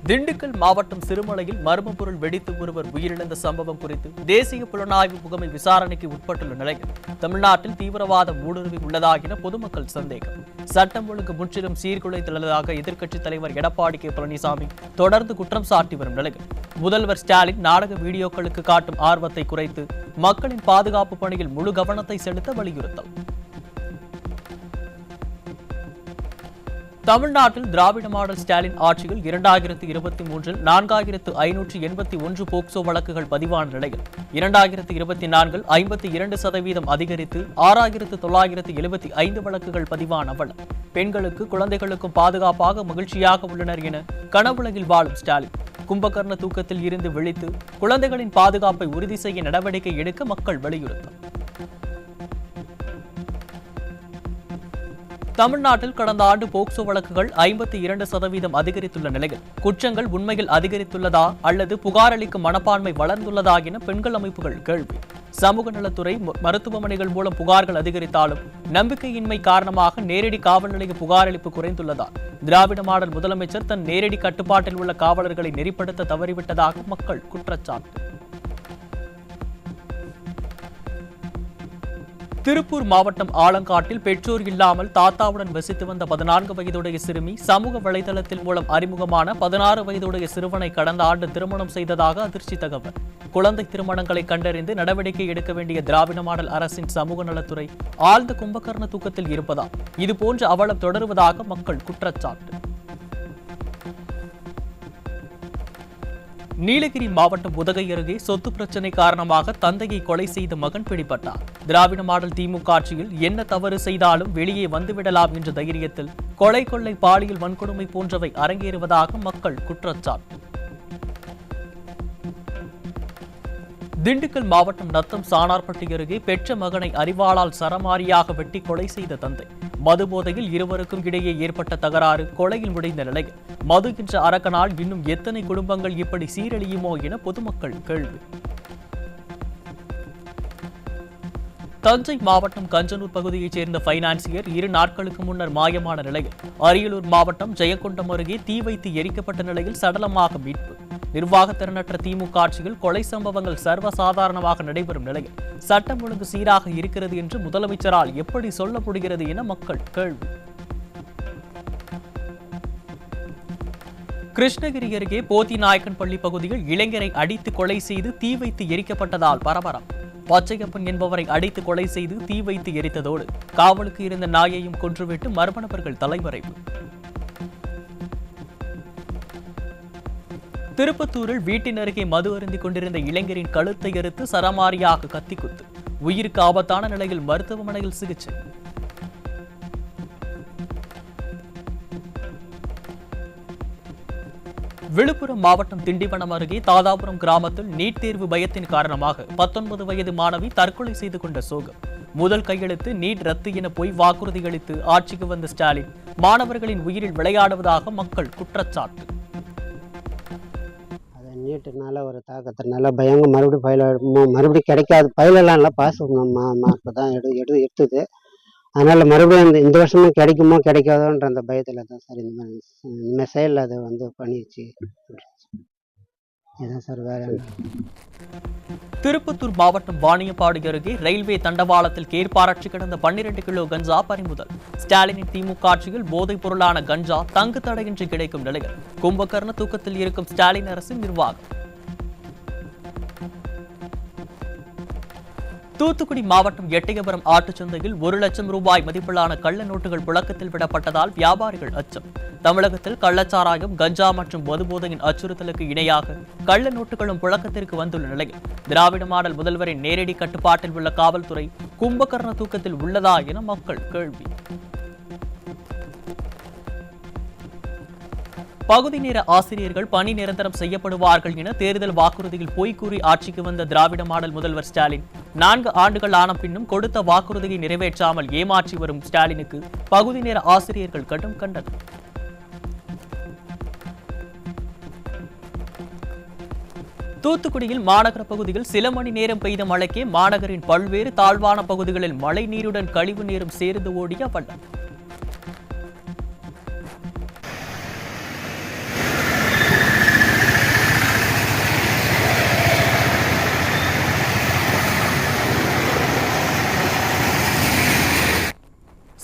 திண்டுக்கல் மாவட்டம் சிறுமலையில் மர்ம பொருள் வெடித்து ஒருவர் உயிரிழந்த சம்பவம் குறித்து தேசிய புலனாய்வு முகமை விசாரணைக்கு உட்பட்டுள்ள நிலையில் தமிழ்நாட்டில் தீவிரவாத ஊடுருவி உள்ளதா என பொதுமக்கள் சந்தேகம். சட்டம் ஒழுங்கு முற்றிலும் சீர்குலைத்துள்ளதாக எதிர்க்கட்சித் தலைவர் எடப்பாடி கே பழனிசாமி தொடர்ந்து குற்றம் சாட்டி வரும் நிலையில் முதல்வர் ஸ்டாலின் நாடக வீடியோக்களுக்கு காட்டும் ஆர்வத்தை குறைத்து மக்களின் பாதுகாப்பு பணியில் முழு கவனத்தை செலுத்த வலியுறுத்தல். தமிழ்நாட்டில் திராவிட மாடல் ஸ்டாலின் ஆட்சியில் 2023 4581 போக்சோ வழக்குகள் பதிவான நிலையில் 2024 52% அதிகரித்து 6975 வழக்குகள் பதிவான வண்ணம் பெண்களுக்கு குழந்தைகளுக்கும் பாதுகாப்பாக மகிழ்ச்சியாக உள்ளனர் என கனவுலகில் வாழும் ஸ்டாலின் கும்பகர்ண தூக்கத்தில் இருந்து விழித்து குழந்தைகளின் பாதுகாப்பை உறுதி செய்ய நடவடிக்கை எடுக்க மக்கள் வலியுறுத்தல். தமிழ்நாட்டில் கடந்த ஆண்டு போக்சோ வழக்குகள் 52% அதிகரித்துள்ள நிலையில் குற்றங்கள் உண்மையில் அதிகரித்துள்ளதா அல்லது புகார் அளிக்கும் மனப்பான்மை வளர்ந்துள்ளதா என பெண்கள் அமைப்புகள் கேள்வி. சமூக நலத்துறை மருத்துவமனைகள் மூலம் புகார்கள் அதிகரித்தாலும் நம்பிக்கையின்மை காரணமாக நேரடி காவல் நிலைய புகார் அளிப்பு குறைந்துள்ளதால் திராவிட மாடல் முதலமைச்சர் தன் நேரடி கட்டுப்பாட்டில் உள்ள காவலர்களை நெறிப்படுத்த தவறிவிட்டதாக மக்கள் குற்றச்சாட்டு. திருப்பூர் மாவட்டம் ஆலங்காட்டில் பெற்றோர் இல்லாமல் தாத்தாவுடன் வசித்து வந்த 14 வயதுடைய சிறுமி சமூக வலைதளத்தில் மூலம் அறிமுகமான 16 வயதுடைய சிறுவனை கடந்த ஆண்டு திருமணம் செய்ததாக அதிர்ச்சி தகவல். குழந்தை திருமணங்களை கண்டறிந்து நடவடிக்கை எடுக்க வேண்டிய திராவிட மாடல் அரசின் சமூக நலத்துறை ஆழ்ந்த கும்பகர்ண தூக்கத்தில் இருப்பதால் இதுபோன்ற அவலம் தொடருவதாக மக்கள் குற்றச்சாட்டு. நீலகிரி மாவட்டம் உதகை அருகே சொத்து பிரச்சினை காரணமாக தந்தையை கொலை செய்த மகன் பிடிபட்டார். திராவிட மாடல் திமுக ஆட்சியில் என்ன தவறு செய்தாலும் வெளியே வந்துவிடலாம் என்ற தைரியத்தில் கொலை கொள்ளை பாலியல் வன்கொடுமை போன்றவை அரங்கேறுவதாக மக்கள் குற்றச்சாட்டு. திண்டுக்கல் மாவட்டம் நத்தம் சானார்பட்டி அருகே பெற்ற மகனை அரிவாளால் சரமாரியாக வெட்டி கொலை செய்த தந்தை. மது போதையில் இருவருக்கும் இடையே ஏற்பட்ட தகராறு கொலையில் முடிந்த நிலையில் மது என்ற அரக்கனால் இன்னும் எத்தனை குடும்பங்கள் இப்படி சீரழியுமோ என பொதுமக்கள் கேள்வி. தஞ்சை மாவட்டம் கஞ்சனூர் பகுதியைச் சேர்ந்த பைனான்சியர் 2 நாட்களுக்கு முன்னர் மாயமான நிலையில் அரியலூர் மாவட்டம் ஜெயங்கொண்டம் அருகே தீ வைத்து எரிக்கப்பட்ட நிலையில் சடலமாக மீட்பு. நிர்வாக திறனற்ற திமுக ஆட்சியில் கொலை சம்பவங்கள் சர்வசாதாரணமாக நடைபெறும் நிலையில் சட்டம் ஒழுங்கு சீராக இருக்கிறது என்று முதலமைச்சரால் எப்படி சொல்ல முடிகிறது என மக்கள் கேள்வி. கிருஷ்ணகிரி அருகே போத்திநாயக்கன்பள்ளி பகுதியில் இளைஞரை அடித்து கொலை செய்து தீ வைத்து எரிக்கப்பட்டதால் பரபரப்பு. பச்சையப்பன் என்பவரை அடித்து கொலை செய்து தீ வைத்து எரித்ததோடு காவலுக்கு இருந்த நாயையும் கொன்றுவிட்டு மர்ம நபர்கள் தலைமறைவு. திருப்பத்தூரில் வீட்டின் அருகே மது அருந்திக் கொண்டிருந்த இளைஞரின் கழுத்தை அறுத்து சரமாரியாக கத்திக்குத்து. உயிருக்கு ஆபத்தான நிலையில் மருத்துவமனையில் சிகிச்சை. விழுப்புரம் மாவட்டம் திண்டிவனம் அருகே தாதாபுரம் கிராமத்தில் நீட் தேர்வு பயத்தின் காரணமாக 19 வயது மாணவி தற்கொலை செய்து கொண்ட சோகம். முதல் கையெழுத்து நீட் ரத்து என பொய் வாக்குறுதி அளித்து ஆட்சிக்கு வந்த ஸ்டாலின் மாணவர்களின் உயிரில் விளையாடுவதாக மக்கள் குற்றச்சாட்டு. நீட்டுனால ஒரு தாக்கத்தினால பயங்க மறுபடியும் கிடைக்காது. பயிலெல்லாம் இல்லை, பாஸ் மார்க் தான் எடுத்தது. அதனால் மறுபடியும் இந்த வருஷமும் கிடைக்குமோ கிடைக்காதோன்ற அந்த பயத்தில் தான் சார் இந்த செயலில் அதை பண்ணிடுச்சு. இதுதான் சார் வேற. திருப்பத்தூர் மாவட்டம் வாணியம்பாடி அருகே ரயில்வே தண்டவாளத்தில் கேர்பாரட்சி கிடந்த 12 கிலோ கஞ்சா பறிமுதல். ஸ்டாலினின் திமுக ஆட்சியில் போதைப் பொருளான கஞ்சா தங்கு தடையின்றி கிடைக்கும் நிலையில் கும்பகர்ண தூக்கத்தில் இருக்கும் ஸ்டாலின் அரசின் நிர்வாகம். தூத்துக்குடி மாவட்டம் எட்டயபுரம் ஆட்டுச்சந்தையில் 1 லட்சம் ரூபாய் மதிப்பிலான கள்ள நோட்டுகள் புழக்கத்தில் விடப்பட்டதால் வியாபாரிகள் அச்சம். தமிழகத்தில் கள்ளச்சாராயம், கஞ்சா மற்றும் மதுபோதையின் அச்சுறுத்தலுக்கு இணையாக கள்ள நோட்டுகளும் புழக்கத்திற்கு வந்துள்ள நிலையில் திராவிட மாடல் முதல்வரின் நேரடி கட்டுப்பாட்டில் உள்ள காவல்துறை கும்பகர்ண தூக்கத்தில் உள்ளதா என மக்கள் கேள்வி. பகுதி நேர ஆசிரியர்கள் பணி நிரந்தரம் செய்யப்படுவார்கள் என தேர்தல் வாக்குறுதியில் பொய் கூறி ஆட்சிக்கு வந்த திராவிட மாடல் முதல்வர் ஸ்டாலின் 4 ஆண்டுகள் ஆன பின்னும் கொடுத்த வாக்குறுதியை நிறைவேற்றாமல் ஏமாற்றி வரும் ஸ்டாலினுக்கு பகுதி நேர ஆசிரியர்கள் கடும் கண்டனம். தூத்துக்குடியில் மாநகர பகுதியில் சில மணி நேரம் பெய்த மழைக்கே மாநகரின் பல்வேறு தாழ்வான பகுதிகளில் மழை நீருடன் கழிவு நீரும் சேர்ந்து ஓடிய வண்ணம்.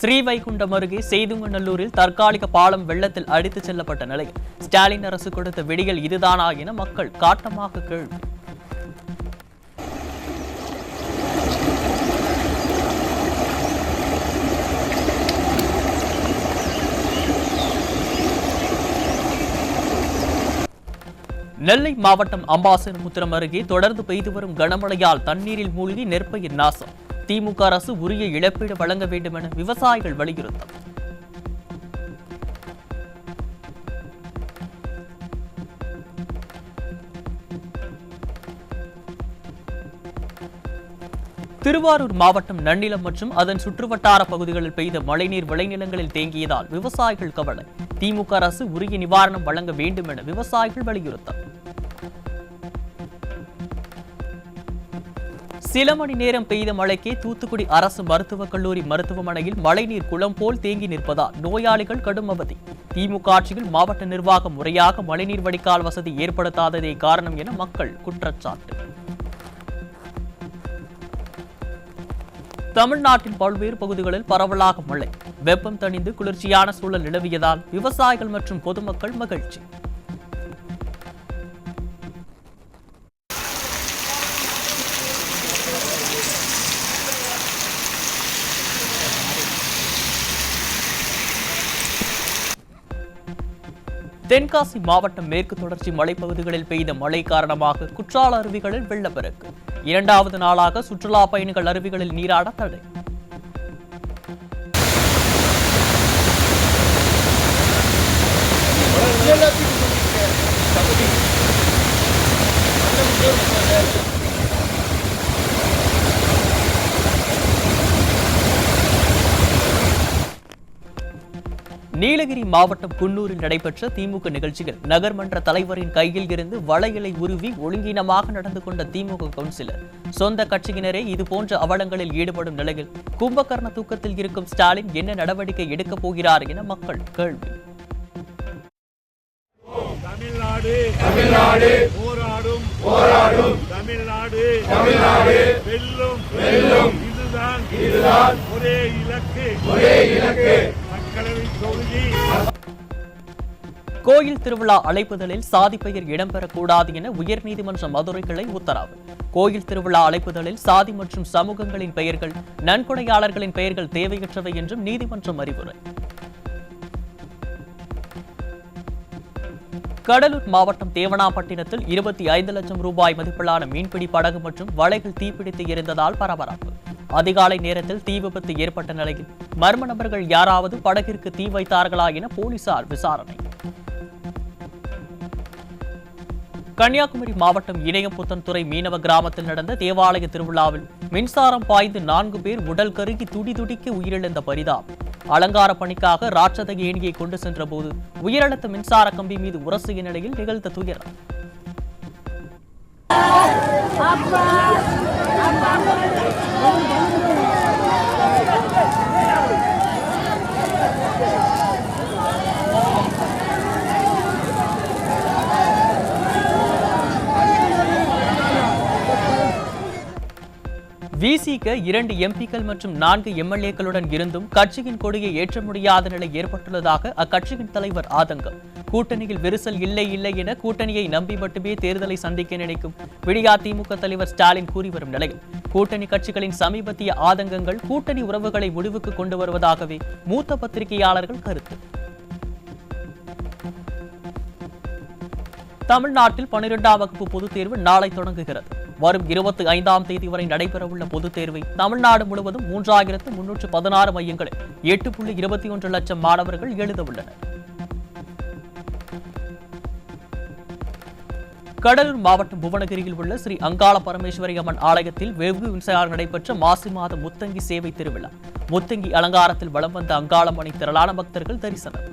ஸ்ரீவைகுண்டம் அருகே செய்துங்கநல்லூரில் தற்காலிக பாலம் வெள்ளத்தில் அடித்துச் செல்லப்பட்ட நிலையில் ஸ்டாலின் அரசு கொடுத்த விடியல் இதுதானா என மக்கள் காட்டமாக கேள்வி. நெல்லை மாவட்டம் அம்பாசமுத்திரம் அருகே தொடர்ந்து பெய்து வரும் கனமழையால் தண்ணீரில் மூழ்கி நெற்பயிர் நாசம். திமுக அரசு உரிய இழப்பீடு வழங்க வேண்டும் என விவசாயிகள் வலியுறுத்தல். திருவாரூர் மாவட்டம் நன்னிலம் மற்றும் அதன் சுற்றுவட்டார பகுதிகளில் பெய்த மழைநீர் விளைநிலங்களில் தேங்கியதால் விவசாயிகள் கவலை. திமுக அரசு உரிய நிவாரணம் வழங்க வேண்டும் என விவசாயிகள் வலியுறுத்தல். சில மணி நேரம் பெய்த மழைக்கே தூத்துக்குடி அரசு மருத்துவக் கல்லூரி மருத்துவமனையில் மழைநீர் குளம் போல் தேங்கி நிற்பதால் நோயாளிகள் கடும் அவதி. திமுக ஆட்சியில் மாவட்ட நிர்வாகம் முறையாக மழைநீர் வடிகால் வசதி ஏற்படுத்தாததே காரணம் என மக்கள் குற்றச்சாட்டு. தமிழ்நாட்டின் பல்வேறு பகுதிகளில் பரவலாக மழை. வெப்பம் தணிந்து குளிர்ச்சியான சூழல் நிலவியதால் விவசாயிகள் மற்றும் பொதுமக்கள் மகிழ்ச்சி. தென்காசி மாவட்டம் மேற்கு தொடர்ச்சி மலைப்பகுதிகளில் பெய்த மழை காரணமாக குற்றால அருவிகளில் வெள்ளப்பெருக்கு. 2வது நாளாக சுற்றுலா பயணிகள் அருவிகளில் நீராட தடை. நீலகிரி மாவட்டம் குன்னூரில் நடைபெற்ற திமுக நிகழ்ச்சியில் நகர்மன்ற தலைவரின் கையில் இருந்து வளையலை உருவி ஒழுங்கீனமாக நடந்து கொண்ட திமுக கவுன்சிலர். சொந்த கட்சியினரே இதுபோன்ற அவலங்களில் ஈடுபடும் நிலையில் கும்பகர்ண தூக்கத்தில் இருக்கும் ஸ்டாலின் என்ன நடவடிக்கை எடுக்கப் போகிறார் என மக்கள் கேள்வி. தமிழ்நாடு போராடும் போராடும் தமிழ்நாடு தமிழ்நாடு வெல்லும் வெல்லும் இதுதான் ஒரே இலக்கு மக்களவை தொகுதி. கோயில் திருவிழா அழைப்புதலில் சாதி பெயர் இடம்பெறக்கூடாது என உயர்நீதிமன்ற மதுரை கிளை உத்தரவு. கோயில் திருவிழா அழைப்புதலில் சாதி மற்றும் சமூகங்களின் பெயர்கள், நன்கொடையாளர்களின் பெயர்கள் தேவையற்றவை என்றும் நீதிமன்றம் அறிவுரை. கடலூர் மாவட்டம் தேவனாம்பட்டினத்தில் 25 லட்சம் ரூபாய் மதிப்பிலான மீன்பிடி படகு மற்றும் வலைகள் தீப்பிடித்து எரிந்ததால் பரபரப்பு. அதிகாலை நேரத்தில் தீ விபத்து ஏற்பட்ட நிலையில் மர்ம நபர்கள் யாராவது படகிற்கு தீ வைத்தார்களா என போலீசார் விசாரணை. கன்னியாகுமரி மாவட்டம் இணையம்புத்தன்துறை மீனவ கிராமத்தில் நடந்த தேவாலய திருவிழாவில் மின்சாரம் பாய்ந்து 4 பேர் உடல் கருகி துடிதுடிக்க உயிரிழந்த பரிதாபம். அலங்கார பணிக்காக ராட்சத ஏணியை கொண்டு சென்ற போது உயரழுத்த மின்சார கம்பி மீது உரசிய நிலையில் நிகழ்ந்த துயரம். விசிக 2 எம்பிக்கள் மற்றும் 4 எம்எல்ஏக்களுடன் இருந்தும் கட்சியின் கொடியை ஏற்ற முடியாத நிலை ஏற்பட்டுள்ளதாக அக்கட்சியின் தலைவர் ஆதங்கம். கூட்டணியில் விரிசல் இல்லை என கூட்டணியை நம்பி மட்டுமே தேர்தலை சந்திக்க நினைக்கும் விடியா திமுக தலைவர் ஸ்டாலின் கூறி வரும் நிலையில் கூட்டணி கட்சிகளின் சமீபத்திய ஆதங்கங்கள் கூட்டணி உறவுகளை முடிவுக்கு கொண்டு வருவதாகவே மூத்த பத்திரிகையாளர்கள் கருத்து. தமிழ்நாட்டில் 12ஆம் வகுப்பு பொதுத் தேர்வு நாளை தொடங்குகிறது. வரும் 25ஆம் தேதி வரை நடைபெறவுள்ள பொதுத் தேர்வை தமிழ்நாடு முழுவதும் 3316 மையங்களில் 8.21 லட்சம் மாணவர்கள் எழுதவுள்ளனர். கடலூர் மாவட்டம் புவனகிரியில் உள்ள ஸ்ரீ அங்காள பரமேஸ்வரி அம்மன் ஆலயத்தில் வெகு விமர்சையாக நடைபெற்ற மாசி மாத முத்தங்கி சேவை திருவிழா. முத்தங்கி அலங்காரத்தில் வலம் வந்த அங்காளம்மனை திரளான பக்தர்கள் தரிசனம்.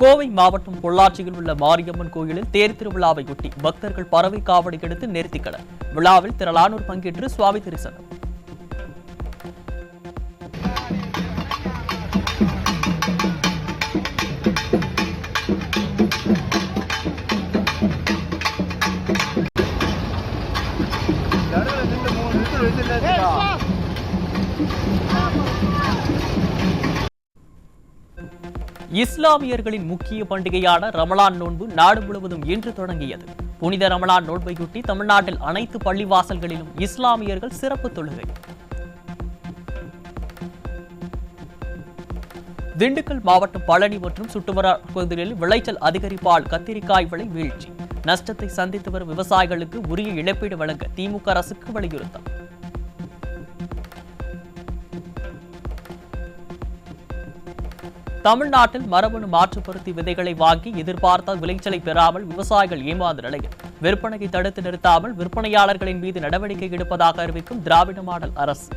கோவை மாவட்டம் பொள்ளாச்சியில் உள்ள மாரியம்மன் கோயிலில் தேர் திருவிழாவையொட்டி பக்தர்கள் பறவை காவடி எடுத்து நேர்த்திக்கடல் விழாவில் திரளானோர் பங்கேற்று சுவாமி தரிசனம். இஸ்லாமியர்களின் முக்கிய பண்டிகையான ரமலான் நோன்பு நாடு முழுவதும் இன்று தொடங்கியது. புனித ரமலான் நோன்பையொட்டி தமிழ்நாட்டில் அனைத்து பள்ளிவாசல்களிலும் இஸ்லாமியர்கள் சிறப்பு தொழுகை. திண்டுக்கல் மாவட்டம் பழனி மற்றும் சுற்றுவட்டார விளைச்சல் அதிகரிப்பால் கத்திரிக்காய் விலை வீழ்ச்சி. நஷ்டத்தை சந்தித்து வரும் விவசாயிகளுக்கு உரிய இழப்பீடு வழங்க திமுக அரசுக்கு வலியுறுத்தல். தமிழ்நாட்டில் மரபணு மாற்றுப்பருத்தி விதைகளை வாங்கி எதிர்பார்த்த விளைச்சலை பெறாமல் விவசாயிகள் ஏமாந்த நிலையில் விற்பனையை தடுத்து நிறுத்தாமல் விற்பனையாளர்களின் மீது நடவடிக்கை எடுப்பதாக அறிவிக்கும் திராவிட மாடல் அரசு.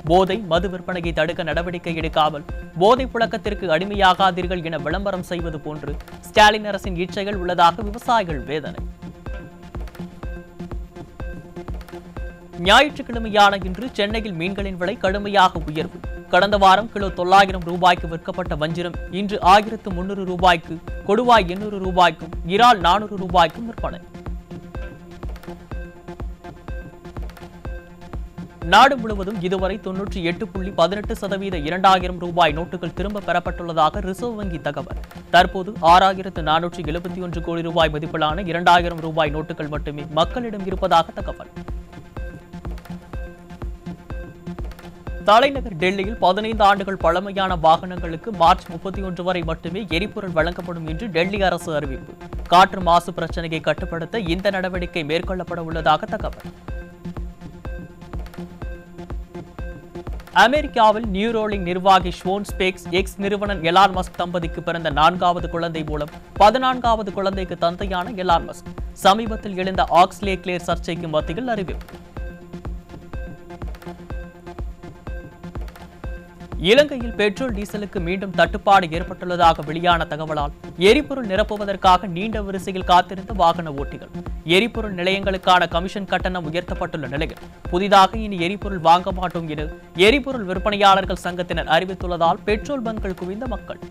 போதை மது விற்பனையை தடுக்க நடவடிக்கை எடுக்காமல் போதை புழக்கத்திற்கு அடிமையாகாதீர்கள் என விளம்பரம் செய்வது போன்று ஸ்டாலின் அரசின் இச்சைகள் உள்ளதாக விவசாயிகள் வேதனை. ஞாயிற்றுக்கிழமையான இன்று சென்னையில் மீன்களின் விலை கடுமையாக உயர்வு. கடந்த வாரம் கிலோ 900 ரூபாய்க்கு விற்கப்பட்ட வஞ்சிரம் இன்று 1300 ரூபாய்க்கு, கொடுவாய் 800 ரூபாய்க்கும், இறால் 400 ரூபாய்க்கும் விற்பனை. நாடு முழுவதும் இதுவரை 98.18% 2000 ரூபாய் நோட்டுகள் திரும்ப பெறப்பட்டுள்ளதாக ரிசர்வ் வங்கி தகவல். தற்போது 6471 கோடி ரூபாய் மதிப்பிலான 2000 ரூபாய் நோட்டுகள் மட்டுமே மக்களிடம் இருப்பதாக தகவல். தலைநகர் டெல்லியில் 15 ஆண்டுகள் பழமையான வாகனங்களுக்கு மார்ச் 31 வரை மட்டுமே எரிபொருள் வழங்கப்படும் என்று டெல்லி அரசு அறிவிப்பு. காற்று மாசு பிரச்சனையை கட்டுப்படுத்த இந்த நடவடிக்கை மேற்கொள்ளப்பட உள்ளதாக தகவல். அமெரிக்காவில் நியூரோலிங் நிர்வாகி ஷோன் ஸ்பேக்ஸ் எக்ஸ் நிறுவனர் எலான் மஸ்க் தம்பதிக்கு பிறந்த 4வது குழந்தை மூலம் 14வது குழந்தைக்கு தந்தையான எலான் மஸ்க் சமீபத்தில் எழுந்த ஆக்ஸ்லே கிளேர் சர்ச்சைக்கு மத்தியில் அறிவிப்பு. இலங்கையில் பெட்ரோல் டீசலுக்கு மீண்டும் தட்டுப்பாடு ஏற்பட்டுள்ளதாக வெளியான தகவலால் எரிபொருள் நிரப்புவதற்காக நீண்ட வரிசையில் காத்திருந்த வாகன ஓட்டிகள். எரிபொருள் நிலையங்களுக்கான கமிஷன் கட்டணம் உயர்த்தப்பட்டுள்ள நிலையில் புதிதாக இனி எரிபொருள் வாங்க மாட்டோம் என எரிபொருள் விற்பனையாளர்கள் சங்கத்தினர் அறிவித்துள்ளதால் பெட்ரோல் பங்குகள் குவிந்த மக்கள்.